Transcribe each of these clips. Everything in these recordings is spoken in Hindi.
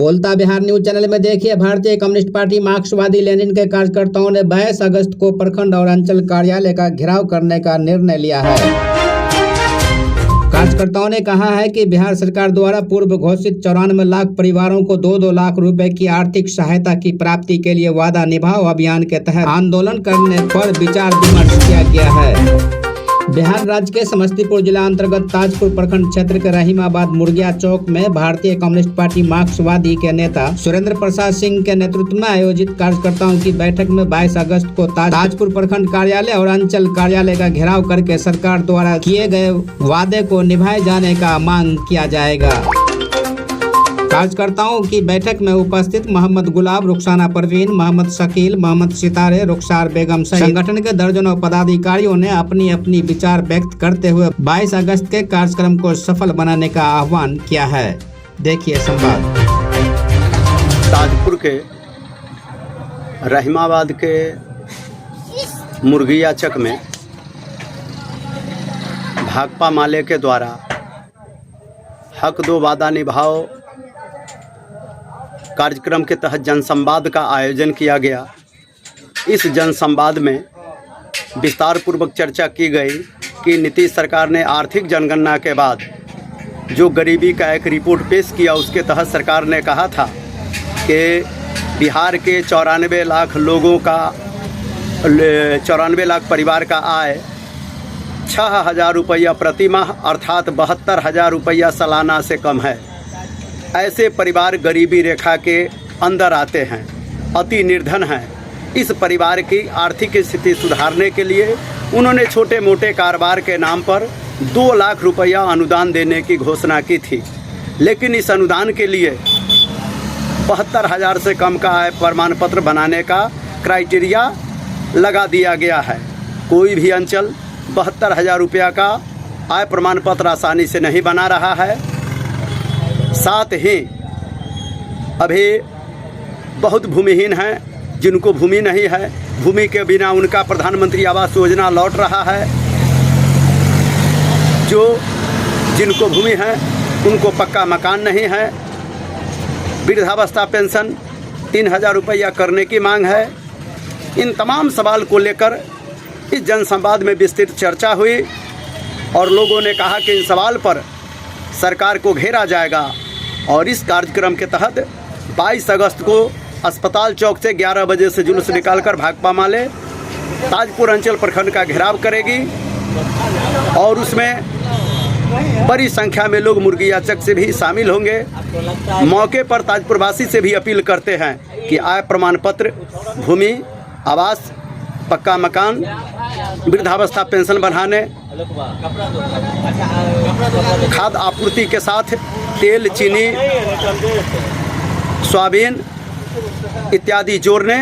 बोलता बिहार न्यूज चैनल में देखिए। भारतीय कम्युनिस्ट पार्टी मार्क्सवादी लेनिन के कार्यकर्ताओं ने 22 अगस्त को प्रखंड और अंचल कार्यालय का घेराव करने का निर्णय लिया है। कार्यकर्ताओं ने कहा है कि बिहार सरकार द्वारा पूर्व घोषित 94 लाख परिवारों को 2-2 लाख रुपए की आर्थिक सहायता की प्राप्ति के लिए वादा निभाओ अभियान के तहत आंदोलन करने पर विचार विमर्श किया गया है। बिहार राज्य के समस्तीपुर जिला अंतर्गत ताजपुर प्रखंड क्षेत्र के रहीमाबाद मुर्गिया चौक में भारतीय कम्युनिस्ट पार्टी मार्क्सवादी के नेता सुरेंद्र प्रसाद सिंह के नेतृत्व में आयोजित कार्यकर्ताओं की बैठक में 22 अगस्त को ताजपुर प्रखंड कार्यालय और अंचल कार्यालय का घेराव करके सरकार द्वारा किए गए वादे को निभाए जाने का मांग किया जाएगा। कार्यकर्ताओं की बैठक में उपस्थित मोहम्मद गुलाब, रुखसाना परवीन, मोहम्मद शकील, मोहम्मद सितारे, रुखसार बेगम सहित संगठन के दर्जनों पदाधिकारियों ने अपनी अपनी विचार व्यक्त करते हुए 22 अगस्त के कार्यक्रम को सफल बनाने का आह्वान किया है। देखिए संवाद। ताजपुर के रहीमाबाद के मुर्गिया चक में भाकपा माले के द्वारा हक दो वादा निभाओ कार्यक्रम के तहत जनसंवाद का आयोजन किया गया। इस जनसंवाद में विस्तार पूर्वक चर्चा की गई कि नीतीश सरकार ने आर्थिक जनगणना के बाद जो गरीबी का एक रिपोर्ट पेश किया, उसके तहत सरकार ने कहा था कि बिहार के 94 लाख लोगों का 94 लाख परिवार का आय 6,000 रुपया प्रति माह अर्थात 72,000 रुपया सालाना से कम है। ऐसे परिवार गरीबी रेखा के अंदर आते हैं, अति निर्धन हैं। इस परिवार की आर्थिक स्थिति सुधारने के लिए उन्होंने छोटे मोटे कारोबार के नाम पर 2 लाख रुपया अनुदान देने की घोषणा की थी, लेकिन इस अनुदान के लिए 72,000 से कम का आय प्रमाण पत्र बनाने का क्राइटेरिया लगा दिया गया है। कोई भी अंचल 72,000 रुपया का आय प्रमाण पत्र आसानी से नहीं बना रहा है। साथ ही अभी बहुत भूमिहीन हैं, जिनको भूमि नहीं है, भूमि के बिना उनका प्रधानमंत्री आवास योजना लौट रहा है। जिनको भूमि है उनको पक्का मकान नहीं है। वृद्धावस्था पेंशन 3,000 रुपया करने की मांग है। इन तमाम सवाल को लेकर इस जनसंवाद में विस्तृत चर्चा हुई और लोगों ने कहा कि इन सवाल पर सरकार को घेरा जाएगा। और इस कार्यक्रम के तहत 22 अगस्त को अस्पताल चौक से 11 बजे से जुलूस निकालकर भाकपा माले ताजपुर अंचल प्रखंड का घेराव करेगी और उसमें बड़ी संख्या में लोग मुर्गिया चक से भी शामिल होंगे। मौके पर ताजपुर वासी से भी अपील करते हैं कि आय प्रमाण पत्र, भूमि, आवास, पक्का मकान, वृद्धावस्था पेंशन बढ़ाने, खाद्य आपूर्ति के साथ तेल, चीनी, सोयाबीन इत्यादि जोड़ने,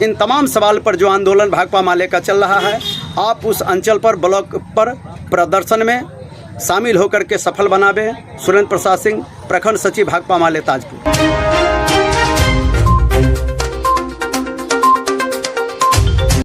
इन तमाम सवाल पर जो आंदोलन भाकपा माले का चल रहा है, आप उस अंचल पर ब्लॉक पर प्रदर्शन में शामिल होकर के सफल बनावे। सुरेंद्र प्रसाद सिंह, प्रखंड सचिव भाकपा माले ताजपुर।